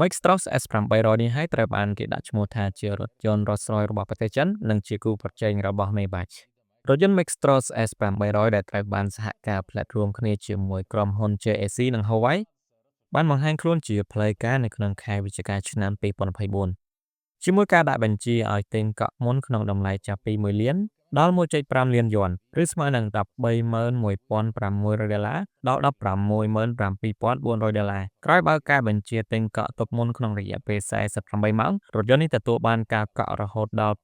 Max-Stroh S800 នេះហើយត្រូវបានគេដាក់ឈ្មោះថាជារថយន្ត Rolls-Royce របស់ប្រទេសចិននិងជាគូប្រជែងរបស់ Maybach រថយន្ត Max-Stroh S800 ដែលត្រូវបានសហការផលិតរួមគ្នាជាមួយក្រុមហ៊ុន JAC និង Huawei បានបង្ហាញខ្លួនជាផ្លូវការនៅក្នុងខែវិច្ឆិកាឆ្នាំ2024ជាមួយការដាក់បញ្ជាឲ្យទិញកក់មុនក្នុងតម្លៃចាប់ពី1លានដល់1.5លានយួនឬស្មើនឹង$131,600ដល់$167,400ក្រោយបើការបញ្ជាទិញកក់ទុកមុនក្នុងរយៈពេល48ម៉ោងរថយន្តនេះទទួលបានការកក់រហូតដល់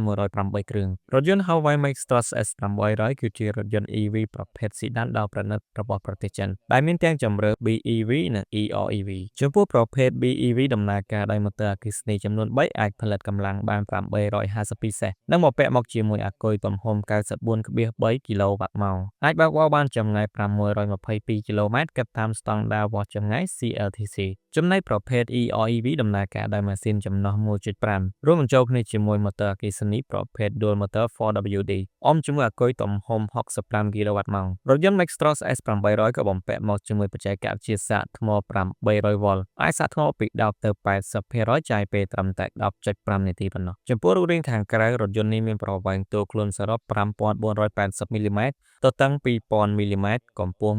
2,108គ្រឿងរថយន្ត Huawei Max-Stroh S800 គឺជារថយន្ត EV ប្រភេទ Sedan ដ៏ប្រណិតរបស់ប្រទេសចិនដែលមានទាំងជម្រើស BEV និង EREV ចំពោះប្រភេទ BEV ដំណើរការដោយម៉ូទ័រអគ្គិសនីចំនួន3អាចផលិតកម្លាំងបាន852សេសនិងមកពាក់មកជាមួយអាគុយទំហំ 94.3 គីឡូវ៉ាត់ម៉ោងអាចបើកបរបានចម្ងាយ622គីឡូម៉ែត្រគិតតាមស្តង់ដារវាស់ចម្ងាយ CLTC ចំណែកប្រភេទ EREV ដំណើរការដោយម៉ាស៊ីនចំណុះ 1.5 រួមបញ្ចូលគ្នាជាមួយម៉ូទ័រអគ្គិសនីប្រភេទ Dual Motor 4WD អមជាមួយអាគុយទំហំ65គីឡូវ៉ាត់ម៉ោងរថយន្ត Max-Stroh S800 ក៏បំពាក់មកជាមួយបច្ចេកវិទ្យាសាកថ្ម800វ៉ុលអាចសាកថ្មពី10ទៅ80%ចាយពេលត្រឹមតែ 10.5 នាទីប៉ុណ្ណោះចំពោះរូបរាងខាងក្រៅរថយន្តនេះមានប្រវែងតួខ្លួនសរុប 5,480 មីលីម៉ែត្រទទឹង 2,000 មីលីម៉ែត្រកម្ពស់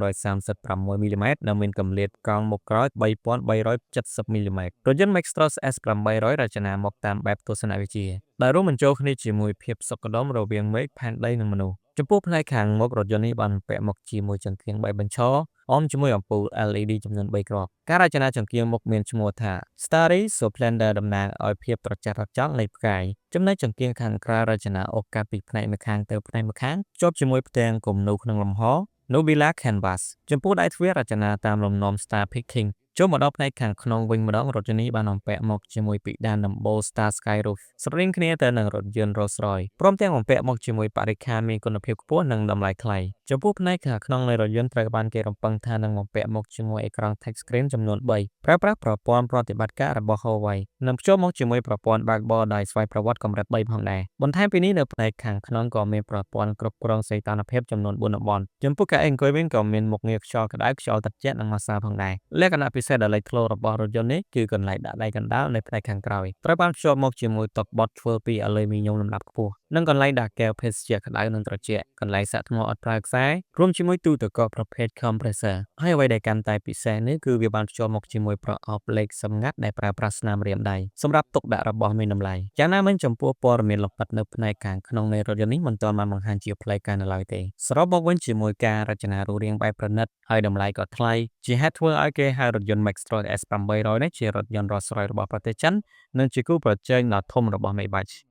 1,536 មីលីម៉ែត្រនិងមានគម្លាតកង់មុខក្រោយ 3,370 មីលីម៉ែត្ររថយន្ត Max-Stroh S800 រចនាមកតាមបែបទស្សនវិជ្ជាដែលរួមបញ្ចូលគ្នាជាមួយភាពសុខដុមរវាងមេឃផែនដីនិងមនុស្សចំពោះផ្នែកខាងមុខរថយន្តនេះបានពាក់មកជាមួយចង្កៀង3បញ្ឈរអមជាមួយអំពូល LED ចំនួន3គ្រាប់ការរចនាចង្កៀងមុខមានឈ្មោះថា Starry Splendor តំណាងឲ្យភាពត្រចះត្រចង់នៃផ្កាយចំណែកចង្កៀងខាងក្រៅរចនាអូកាសពីផ្នែកម្ខាងទៅផ្នែកម្ខាងភ្ជាប់ជាមួយផ្ទាំងគំនូរក្នុងលំហ Nobila Canvas ចំពោះដៃទ្វាររចនាតាមលំនាំ Star Picking ចូលមកដល់ផ្នែកខាងក្នុងវិញម្ដងរថយន្តនេះបានបំពាក់មកជាមួយពិដានដំបូល Star Sky Roof ស្រដៀងគ្នាទៅនឹងរថយន្ត Rolls-Royce ព្រមទាំងបំពាក់មកជាមួយបរិក្ខារមានគុណភាពខ្ពស់និងតម្លៃថ្លៃចំពោះផ្នែកខាងក្នុងនៃរថយន្តត្រូវបានគេរំពឹងថានឹងបំពាក់មកជាមួយអេក្រង់ Touch Screen ចំនួន3ប្រើប្រាស់ប្រព័ន្ធប្រតិបត្តិការរបស់ Huawei និងភ្ជាប់មកជាមួយប្រព័ន្ធបើកបរដោយស្វ័យប្រវត្តិកម្រិត3ផងដែរបន្ថែមពីនេះនៅផ្នែកខាងក្នុងក៏មានប្រព័ន្ធគ្រប់គ្រងសីតុណ្ហភាពចំនួន4តំបន់ចំពោះកៅអីអង្គុយវិញក៏មានមុខងារខ្យល់ក្តៅខ្យល់ត្រជាក់និងម៉ាស្សាផងដែរលក្ខណៈពិសេសដែលលេចធ្លោរបស់រថយន្តនេះគឺកន្លែងដាក់ដៃកណ្ដាលនៅផ្នែកខាងក្រោយត្រូវបានភ្ជាប់មកជាមួយតុបត់ធ្វើពីអាលុយមីញ៉ុមលំដាប់ខ្ពស់និងកន្លែងដាក់កែវភេសជ្ជៈក្តៅនិងត្រជាក់កន្លែងសាកថ្មអត់ប្រើខ្សែរួមជាមួយទូទឹកកកប្រភេទ compressor ហើយអ្វីដែលកាន់តែពិសេសនេះគឺវាបានភ្ជាប់មកជាមួយប្រអប់លេខសម្ងាត់ដែលប្រើប្រាស់ស្នាមរៀមដៃសម្រាប់ទុកដាក់របស់មានតម្លៃយ៉ាងណាមិញចំពោះព័ត៌មានលម្អិតនៅផ្នែកខាងក្នុងនៃរថយន្តនេះមិនទាន់បានបង្ហាញជាផ្លូវការនៅឡើយទេសរុបមកវិញជាមួយការរចនារូបរាងបែបប្រណិតហើយតម្លៃក៏ថ្លៃជាហេតុធ្វើឲ្យគេហៅរថយន្ត Max-Stroh S800 នេះជារថយន្ត Rolls-Royce របស់ប្រទេសចិននិងជាគូប្រជែងដ៏ធំរបស់ Maybach